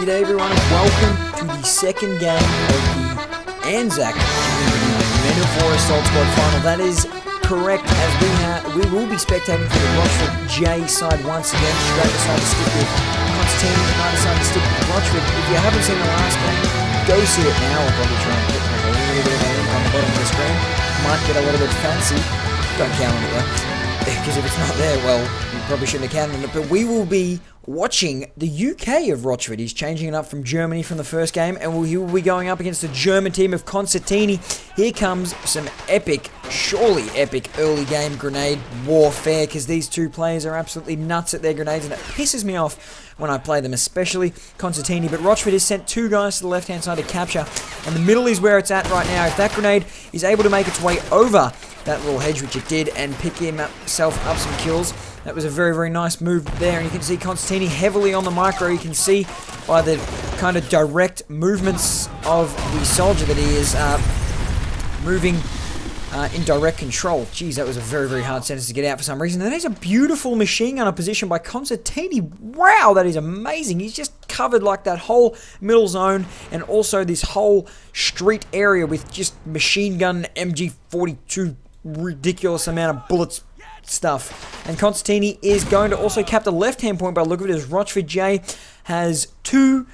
G'day everyone and welcome to the second game of the Anzac Devour Assault Squad final. That is correct, as we will be spectating for the Rochford J side once again. Straight decided to stick with Consitini and I decided to stick with Rochford. If you haven't seen the last game, go see it now. I'll probably try and put like a little bit of a link on the bottom of the screen. Might get a little bit fancy. Don't count on it though. Because if it's not there, well, you probably shouldn't have counted on it. But we will be watching the UK of Rochford. He's changing it up from Germany from the first game, and he will be going up against the German team of Consitini. Here comes some epic, surely epic early game grenade warfare, because these two players are absolutely nuts at their grenades, and it pisses me off when I play them, especially Consitini. But Rochford has sent two guys to the left-hand side to capture, and the middle is where it's at right now. If that grenade is able to make its way over that little hedge, which it did, and pick himself up some kills, that was a very, very nice move there. And you can see Consitini heavily on the micro. You can see by the kind of direct movements of the soldier that he is moving in direct control. Jeez, that was a very, very hard sentence to get out for some reason. That is a beautiful machine gunner position by Consitini. Wow, that is amazing. He's just covered like that whole middle zone and also this whole street area with just machine gun MG42 ridiculous amount of bullets stuff. And Consitini is going to also cap the left-hand point by the look of it, as Rochford J has two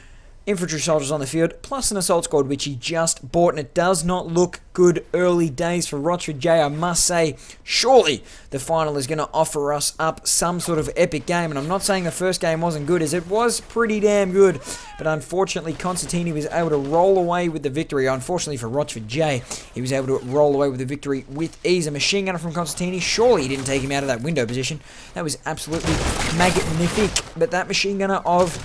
infantry soldiers on the field, plus an assault squad, which he just bought, and it does not look good early days for Rochford J, I must say. Surely the final is going to offer us up some sort of epic game, and I'm not saying the first game wasn't good, as it was pretty damn good, but unfortunately Consitini was able to roll away with the victory. Unfortunately for Rochford J, he was able to roll away with the victory with ease. A machine gunner from Consitini, surely he didn't take him out of that window position. That was absolutely magnific, but that machine gunner of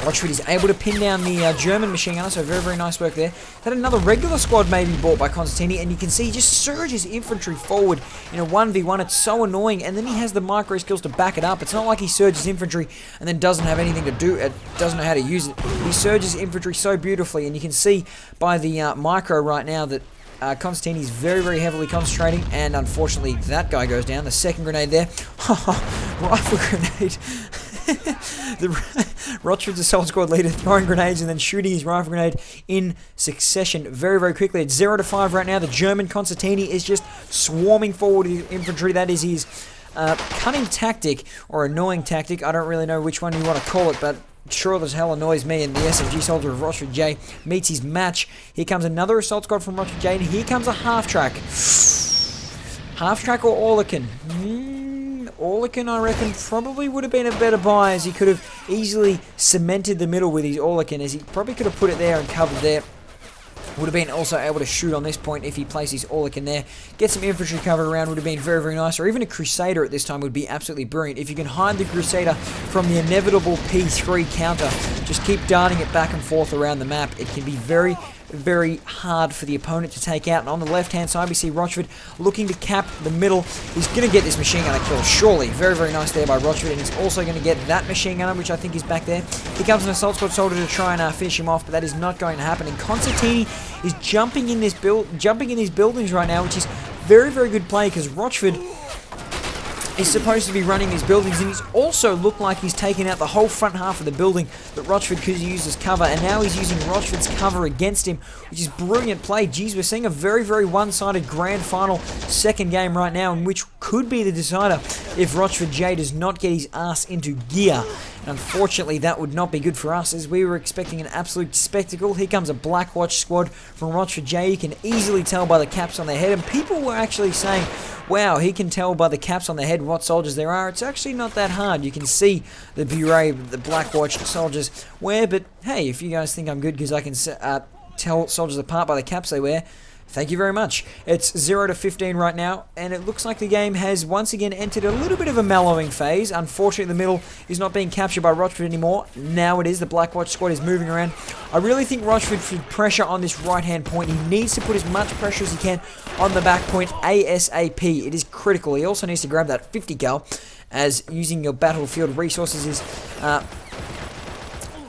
Rochford is able to pin down the German machine gunner, so very, very nice work there. Then another regular squad may be bought by Consitini, and you can see he just surges infantry forward in a 1v1. It's so annoying, and then he has the micro skills to back it up. It's not like he surges infantry and then doesn't have anything to do, doesn't know how to use it. He surges infantry so beautifully, and you can see by the micro right now that Consitini is very, very heavily concentrating, and unfortunately that guy goes down. The second grenade there, rifle grenade. Rochford's assault squad leader throwing grenades and then shooting his rifle grenade in succession very, very quickly. It's 0-5 right now. The German Consitini is just swarming forward with infantry. That is his cunning tactic, or annoying tactic. I don't really know which one you want to call it, but sure as hell annoys me, and the SMG soldier of Rochford J meets his match. Here comes another assault squad from Rochford J, and here comes a half-track. Half-track or Orlican? Orlican, I reckon, probably would have been a better buy, as he could have easily cemented the middle with his Orlican, as he probably could have put it there and covered there. Would have been also able to shoot on this point if he placed his Orlican there. Get some infantry cover around would have been very, very nice. Or even a Crusader at this time would be absolutely brilliant. If you can hide the Crusader from the inevitable P3 counter, just keep darting it back and forth around the map. It can be very, very hard for the opponent to take out. And on the left-hand side, we see Rochford looking to cap the middle. He's going to get this machine gunner kill, surely. Very, very nice there by Rochford. And he's also going to get that machine gunner, which I think is back there. Here comes an assault squad soldier to try and finish him off, but that is not going to happen. And Consitini is jumping in these buildings right now, which is very, very good play, because Rochford is supposed to be running these buildings, and he's also looked like he's taken out the whole front half of the building that Rochford could use as cover, and now he's using Rochford's cover against him, which is brilliant play. Geez, we're seeing a very, very one-sided grand final second game right now, in which could be the decider if Rochford J does not get his ass into gear. And unfortunately, that would not be good for us, as we were expecting an absolute spectacle. Here comes a Black Watch squad from Rochford J. You can easily tell by the caps on their head, and people were actually saying, wow, he can tell by the caps on their head what soldiers there are. It's actually not that hard. You can see the beret the Black Watch soldiers wear, but hey, if you guys think I'm good because I can tell soldiers apart by the caps they wear, thank you very much. It's 0-15 right now, and it looks like the game has once again entered a little bit of a mellowing phase. Unfortunately, the middle is not being captured by Rochford anymore. Now it is. The Black Watch squad is moving around. I really think Rochford should pressure on this right-hand point. He needs to put as much pressure as he can on the back point ASAP. It is critical. He also needs to grab that 50 cal, as using your battlefield resources is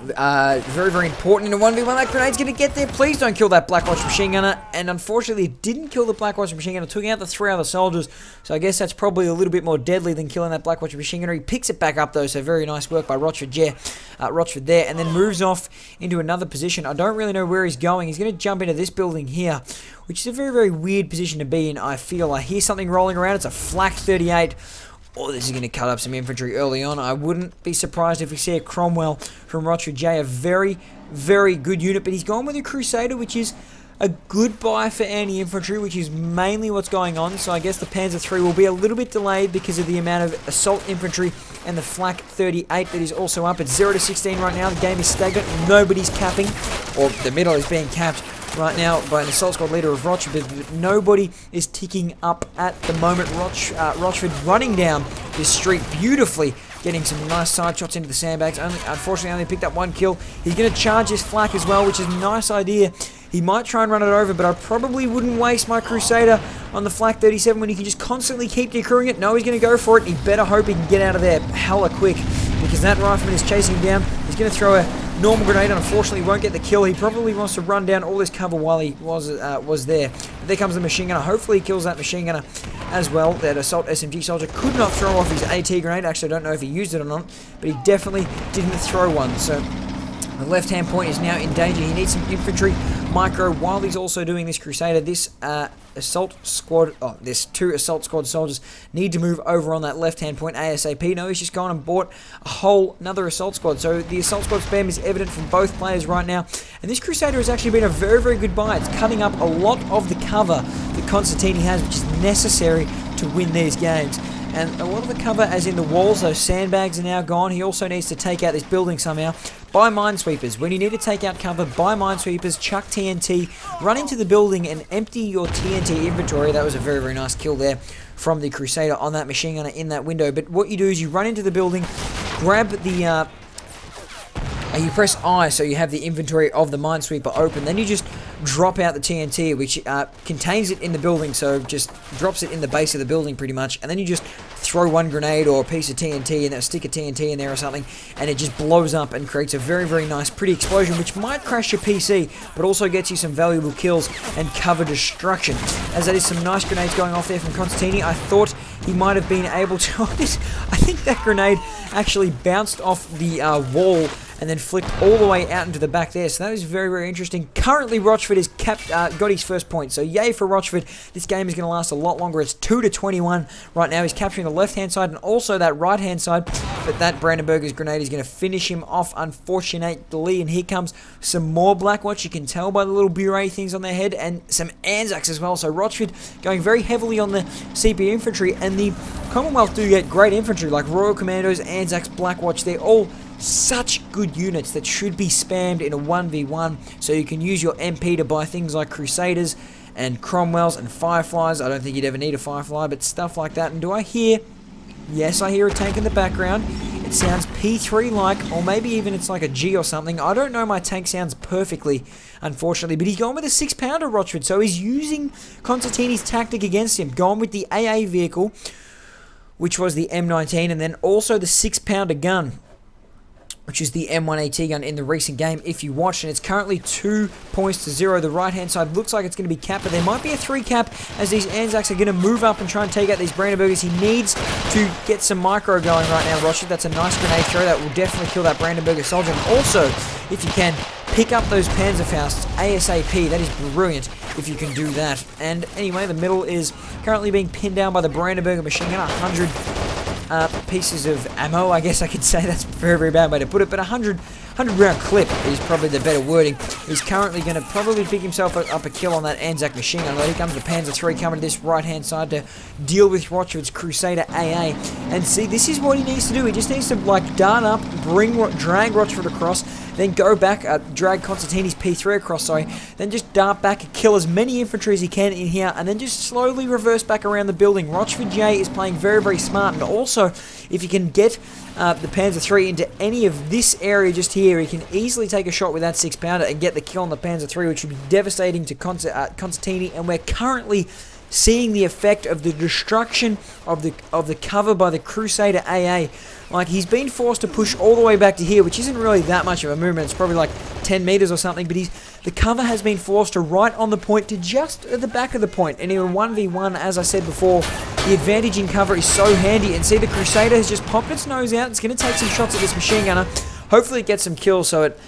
Very, very important in a 1v1. That grenade's going to get there. Please don't kill that Black Watch machine gunner. And unfortunately, it didn't kill the Black Watch machine gunner. Took out the 3 other soldiers. So I guess that's probably a little bit more deadly than killing that Black Watch machine gunner. He picks it back up though. So very nice work by Rochford there. And then moves off into another position. I don't really know where he's going. He's going to jump into this building here, which is a very, very weird position to be in. I feel I hear something rolling around. It's a flak 38. Oh, this is going to cut up some infantry early on. I wouldn't be surprised if we see a Cromwell from Rochford J. A very, very good unit. But he's gone with a Crusader, which is a good buy for anti-infantry, which is mainly what's going on. So I guess the Panzer III will be a little bit delayed because of the amount of assault infantry and the flak 38 that is also up. It's 0 to 16 right now. The game is stagnant. Nobody's capping, or the middle is being capped right now by an assault squad leader of Rochford, but nobody is ticking up at the moment. Rochford running down this street beautifully, getting some nice side shots into the sandbags. Unfortunately, only picked up 1 kill. He's going to charge his flak as well, which is a nice idea. He might try and run it over, but I probably wouldn't waste my Crusader on the flak 37 when you can just constantly keep decrewing it. No, he's going to go for it. He better hope he can get out of there hella quick, because that rifleman is chasing him down. He's going to throw a normal grenade, and unfortunately won't get the kill. He probably wants to run down all this cover while he was there. But there comes the machine gunner. Hopefully he kills that machine gunner as well. That assault SMG soldier could not throw off his AT grenade. Actually, I don't know if he used it or not, but he definitely didn't throw one. So the left-hand point is now in danger. He needs some infantry micro while he's also doing this Crusader. This assault squad, there's 2 assault squad soldiers need to move over on that left-hand point ASAP. No, he's just gone and bought a whole another assault squad. So the assault squad spam is evident from both players right now. And this Crusader has actually been a very, very good buy. It's cutting up a lot of the cover that Consitini has, which is necessary to win these games. And a lot of the cover, as in the walls, those sandbags are now gone. He also needs to take out this building somehow. Buy minesweepers. When you need to take out cover, buy minesweepers, chuck TNT, run into the building and empty your TNT inventory. That was a very, very nice kill there from the Crusader on that machine gunner in that window. But what you do is you run into the building, grab the... you press I so you have the inventory of the minesweeper open. Then you just drop out the TNT, which contains it in the building, so just drops it in the base of the building pretty much. And then you just throw 1 grenade or a piece of TNT and a stick of TNT in there or something, and it just blows up and creates a very, very nice, pretty explosion, which might crash your PC, but also gets you some valuable kills and cover destruction. As that is some nice grenades going off there from Consitini. I thought he might have been able to... I think that grenade actually bounced off the wall and then flicked all the way out into the back there. So that was very, very interesting. Currently, Rochford has got his first point. So yay for Rochford. This game is going to last a lot longer. It's 2 to 21 right now. He's capturing the left-hand side and also that right-hand side. But that Brandenburger's grenade is going to finish him off, unfortunately. And here comes some more Black Watch. You can tell by the little beret things on their head. And some Anzacs as well. So Rochford going very heavily on the CP infantry. And the Commonwealth do get great infantry like Royal Commandos, Anzacs, Black Watch. They're all such good units that should be spammed in a 1v1, so you can use your MP to buy things like Crusaders and Cromwells and Fireflies. I don't think you'd ever need a Firefly, but stuff like that. And do I hear... Yes, I hear a tank in the background. It sounds P3-like, or maybe even it's like a G or something. I don't know my tank sounds perfectly, unfortunately, but he's gone with a 6-pounder, Rochford, so he's using Consitini's tactic against him. Gone with the AA vehicle, which was the M19, and then also the 6-pounder gun, which is the M1AT gun in the recent game, if you watched, and it's currently 2 points to 0. The right-hand side looks like it's going to be capped, but there might be a 3 cap as these Anzacs are going to move up and try and take out these Brandenburgers. He needs to get some micro going right now, Rochford. That's a nice grenade throw. That will definitely kill that Brandenburger soldier. And also, if you can, pick up those Panzerfausts ASAP. That is brilliant if you can do that. And anyway, the middle is currently being pinned down by the Brandenburger machine gun. 100 pieces of ammo, I guess I could say. That's a very, very bad way to put it, but 100 round clip is probably the better wording. He's currently going to probably pick himself up a kill on that Anzac machine gun. Here comes the Panzer III coming to this right-hand side to deal with Rochford's Crusader AA. And see, this is what he needs to do. He just needs to, like, dart up, drag Rochford across, then go back, drag Consitini's P3 across, sorry, then just dart back and kill as many infantry as he can in here, and then just slowly reverse back around the building. Rochford J is playing very, very smart, and also, if you can get the Panzer III into any of this area just here, he can easily take a shot with that 6-pounder and get the kill on the Panzer III, which would be devastating to Consitini, and we're currently seeing the effect of the destruction of the cover by the Crusader AA. Like, he's been forced to push all the way back to here, which isn't really that much of a movement. It's probably like 10 meters or something, but the cover has been forced to right on the point to just at the back of the point. And in 1v1, as I said before, the advantage in cover is so handy. And see, the Crusader has just popped its nose out. It's going to take some shots at this machine gunner. Hopefully it gets some kills so it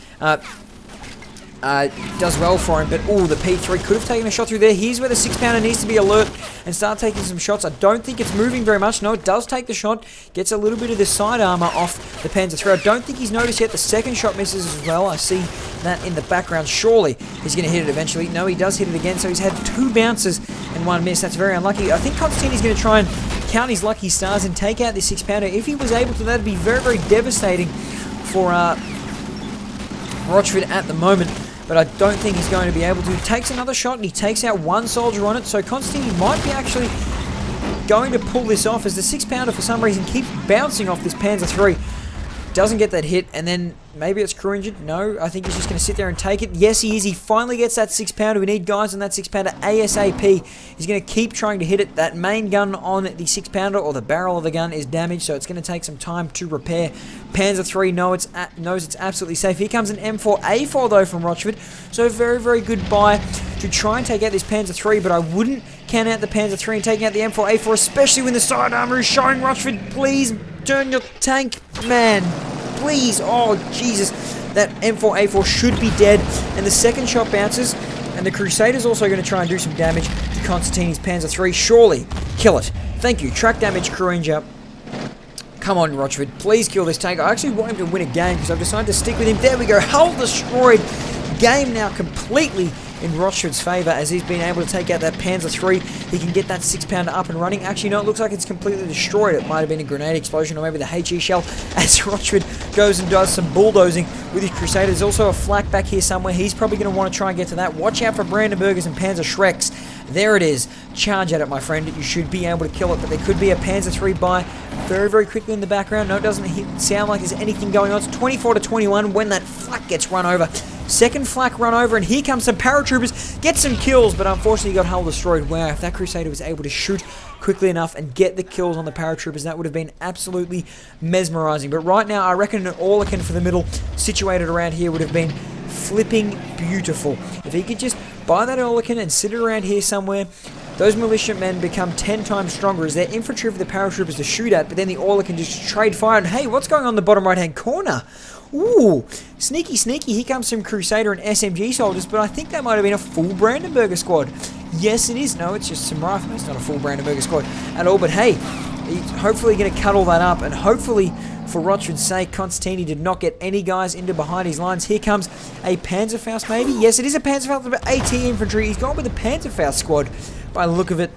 does well for him, but oh, the P3 could have taken a shot through there. Here's where the 6-pounder needs to be alert and start taking some shots. I don't think it's moving very much. No, it does take the shot. Gets a little bit of the side armor off the Panzer III. I don't think he's noticed yet. The second shot misses as well. I see that in the background. Surely he's going to hit it eventually. No, he does hit it again, so he's had 2 bounces and 1 miss. That's very unlucky. I think Consitini's going to try and count his lucky stars and take out this 6-pounder. If he was able to, that'd be very, very devastating for Rochford at the moment. But I don't think he's going to be able to. He takes another shot and he takes out 1 soldier on it. So Consitini might be actually going to pull this off as the 6-pounder for some reason keeps bouncing off this Panzer III. Doesn't get that hit, and then maybe it's crew injured. No, I think he's just going to sit there and take it. Yes, he is. He finally gets that 6-pounder. We need guys on that 6-pounder ASAP. He's going to keep trying to hit it. That main gun on the 6-pounder, or the barrel of the gun, is damaged, so it's going to take some time to repair. Panzer III knows it's absolutely safe. Here comes an M4A4, though, from Rochford. So very, very good buy to try and take out this Panzer III, but I wouldn't count out the Panzer III and taking out the M4A4, especially when the side armor is showing. Rochford, please turn your tank, man. Please. Oh, Jesus. That M4A4 should be dead. And the second shot bounces. And the Crusaders also going to try and do some damage to Consitini's Panzer III. Surely. Kill it. Thank you. Track damage, crew injure. Come on, Rochford. Please kill this tank. I actually want him to win a game because I've decided to stick with him. There we go. Hull destroyed. Game now completely in Rochford's favour as he's been able to take out that Panzer III. He can get that 6-pounder up and running. Actually, no, it looks like it's completely destroyed. It might have been a grenade explosion or maybe the HE shell as Rochford goes and does some bulldozing with his Crusaders. There's also a flak back here somewhere. He's probably going to want to try and get to that. Watch out for Brandenburgers and Panzer Shreks. There it is. Charge at it, my friend. You should be able to kill it, but there could be a Panzer III by very, very quickly in the background. No, it doesn't sound like there's anything going on. It's 24-21 when that flak gets run over. Second flak run over, and here comes some paratroopers. Get some kills, but unfortunately got hull destroyed. Wow, if that Crusader was able to shoot quickly enough and get the kills on the paratroopers, that would have been absolutely mesmerizing. But right now, I reckon an Orlecan for the middle, situated around here, would have been flipping beautiful. If he could just buy that Orlecan and sit it around here somewhere, those militiamen become 10 times stronger as their infantry for the paratroopers to shoot at, but then the Orlecan just trade fire. And hey, what's going on in the bottom right-hand corner? Ooh, sneaky, sneaky. Here comes some Crusader and SMG soldiers, but I think that might have been a full Brandenburger squad. Yes, it is. No, it's just some riflemen. It's not a full Brandenburger squad at all, but hey, he's hopefully going to cut all that up, and hopefully, for Rochford's sake, Consitini did not get any guys into behind his lines. Here comes a Panzerfaust, maybe? Yes, it is a Panzerfaust, but AT infantry. He's gone with the Panzerfaust squad by the look of it.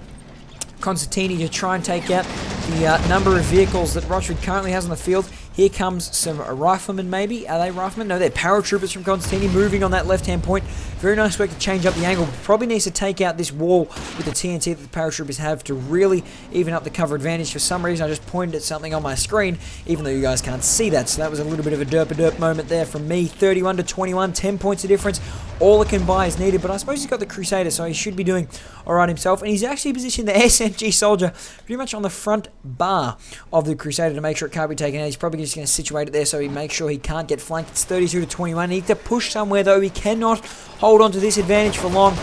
Consitini to try and take out the number of vehicles that Rochford currently has on the field. Here comes some riflemen, maybe. Are they riflemen? No, they're paratroopers from Consitini moving on that left-hand point. Very nice work to change up the angle. Probably needs to take out this wall with the TNT that the paratroopers have to really even up the cover advantage. For some reason, I just pointed at something on my screen, even though you guys can't see that. So that was a little bit of a derp moment there from me. 31-21, 10 points of difference. All it can buy is needed, but I suppose he's got the Crusader, so he should be doing alright himself. And he's actually positioned the SMG soldier pretty much on the front bar of the Crusader to make sure it can't be taken out. He's probably just going to situate it there so he makes sure he can't get flanked. It's 32-21. He needs to push somewhere, though. He cannot hold on to this advantage for long,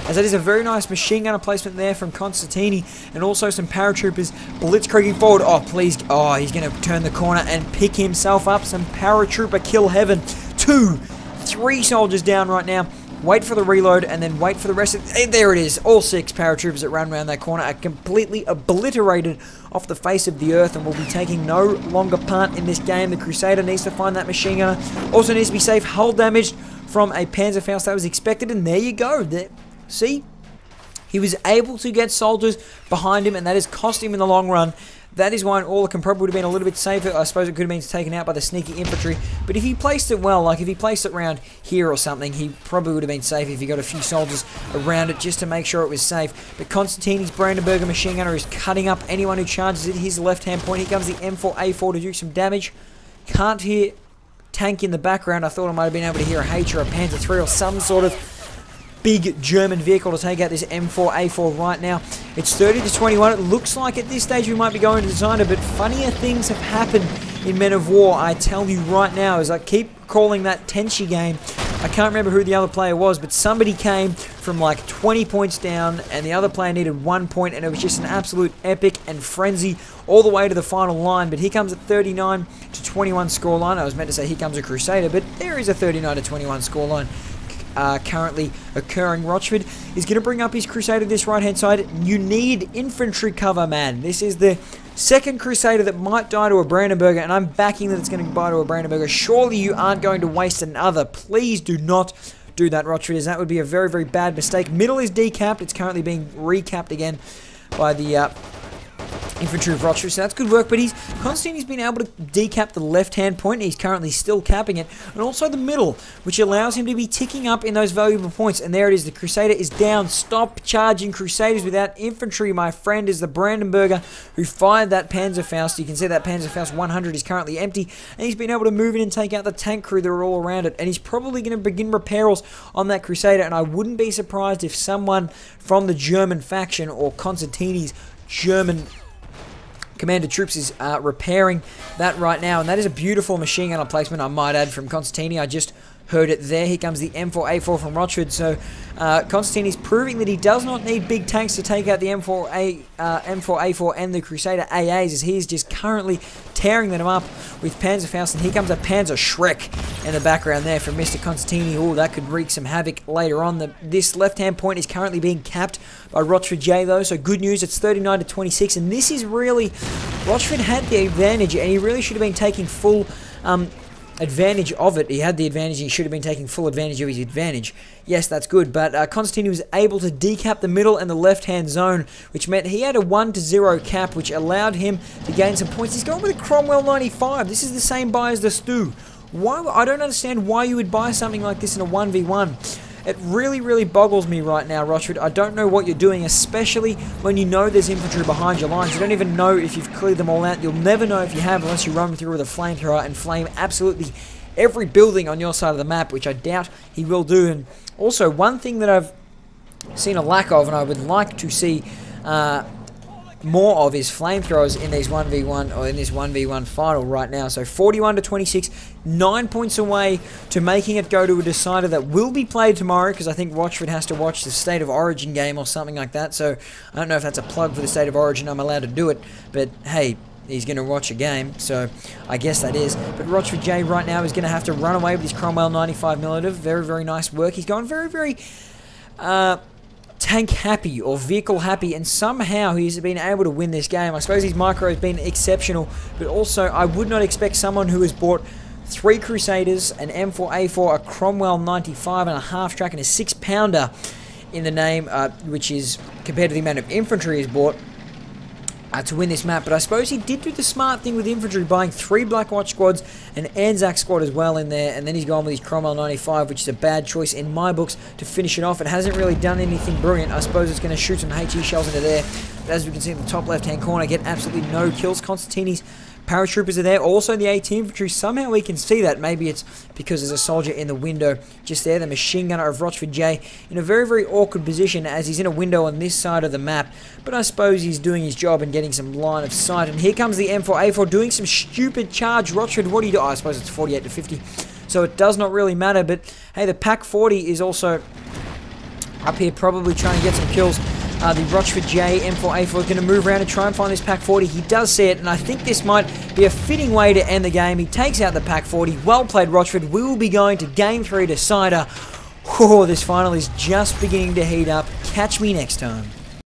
as that is a very nice machine gunner placement there from Consitini, and also some paratroopers blitzkrieging forward. Oh, please. Oh, he's going to turn the corner and pick himself up some paratrooper kill heaven. 3 soldiers down right now. Wait for the reload and then wait for the rest of... There it is. All 6 paratroopers that run around that corner are completely obliterated off the face of the earth and will be taking no longer part in this game. The Crusader needs to find that machine gunner. Also needs to be safe. Hull damaged from a Panzerfaust. That was expected, and there you go. There, see? He was able to get soldiers behind him, and that has cost him in the long run. That is why an Orlecan probably would have been a little bit safer. I suppose it could have been taken out by the sneaky infantry. But if he placed it well, like if he placed it around here or something, he probably would have been safe if he got a few soldiers around it just to make sure it was safe. But Consitini's Brandenburger machine gunner is cutting up anyone who charges it. His left-hand point. Here comes the M4A4 to do some damage. Can't hear tank in the background. I thought I might have been able to hear a H or a Panzer III or some sort of big German vehicle to take out this M4A4 right now. It's 30 to 21. It looks like at this stage we might be going to designer, but funnier things have happened in Men of War, I tell you right now, as I keep calling that Tenchi game. I can't remember who the other player was, but somebody came from like 20 points down and the other player needed 1 point, and it was just an absolute epic and frenzy all the way to the final line. But here comes a 39 to 21 scoreline. I was meant to say here comes a Crusader, but there is a 39 to 21 scoreline currently occurring. Rochford is going to bring up his Crusader this right-hand side. You need infantry cover, man. This is the second Crusader that might die to a Brandenburger, and I'm backing that it's going to die to a Brandenburger. Surely you aren't going to waste another. Please do not do that, Rochford, as that would be a very, very bad mistake. Middle is decapped. It's currently being recapped again by the infantry of Rochford, so that's good work. But Consitini's been able to decap the left-hand point. He's currently still capping it, and also the middle, which allows him to be ticking up in those valuable points. And there it is. The Crusader is down. Stop charging Crusaders without infantry, my friend, is the Brandenburger who fired that Panzerfaust. You can see that Panzerfaust 100 is currently empty, and he's been able to move in and take out the tank crew that are all around it. And he's probably going to begin repairs on that Crusader, and I wouldn't be surprised if someone from the German faction or Consitini's German commander troops is repairing that right now, and that is a beautiful machine gun placement, I might add, from Consitini. I just heard it there. Here comes the M4A4 from Rochford. So Consitini's proving that he does not need big tanks to take out the M4A4 and the Crusader AAs, as he's just currently tearing them up with Panzerfaust. And here comes a Panzer Shrek in the background there from Mr. Consitini. Oh, that could wreak some havoc later on. This left-hand point is currently being capped by Rochford J, though, so good news. It's 39 to 26, and this is really... Rochford had the advantage, and he really should have been taking full advantage of it. He had the advantage, and he should have been taking full advantage of his advantage. Yes, that's good, but Consitini was able to decap the middle and the left-hand zone, which meant he had a 1-0 cap, which allowed him to gain some points. He's going with a Cromwell 95. This is the same buy as the Stu. Why? I don't understand why you would buy something like this in a 1v1. It really, really boggles me right now, Rochford. I don't know what you're doing, especially when you know there's infantry behind your lines. You don't even know if you've cleared them all out. You'll never know if you have unless you run through with a flamethrower and flame absolutely every building on your side of the map, which I doubt he will do. And also, one thing that I've seen a lack of, and I would like to see more of, is flamethrowers in these 1v1 or in this 1v1 final right now. So 41 to 26, 9 points away to making it go to a decider that will be played tomorrow, because I think Rochford has to watch the State of Origin game or something like that. So I don't know if that's a plug for the State of Origin. I'm allowed to do it, but hey, he's going to watch a game, so I guess that is. But Rochford J right now is going to have to run away with his Cromwell 95mm. Very, very nice work. He's going very, very tank happy or vehicle happy, and somehow he's been able to win this game. I suppose his micro has been exceptional, but also I would not expect someone who has bought 3 Crusaders, an M4A4, a Cromwell 95 and a half-track and a 6-pounder in the name, which is compared to the amount of infantry he's bought, to win this map. But I suppose he did do the smart thing with infantry, buying 3 Black Watch squads, an Anzac squad as well in there, and then he's gone with his Cromwell 95, which is a bad choice in my books to finish it off. It hasn't really done anything brilliant. I suppose it's going to shoot some HE shells into there, but as we can see in the top left-hand corner, get absolutely no kills. Consitini's paratroopers are there, also the AT infantry. Somehow we can see that. Maybe it's because there's a soldier in the window just there. The machine gunner of Rochford J in a very, very awkward position, as he's in a window on this side of the map, but I suppose he's doing his job and getting some line of sight. And here comes the M4A4 doing some stupid charge. Rochford, what do you do? Oh, I suppose it's 48 to 50, so it does not really matter. But hey, the Pack 40 is also up here, probably trying to get some kills. The Rochford J M4A4 is going to move around and try and find this Pack 40. He does see it, and I think this might be a fitting way to end the game. He takes out the Pack 40. Well played, Rochford. We will be going to Game 3 decider. Oh, this final is just beginning to heat up. Catch me next time.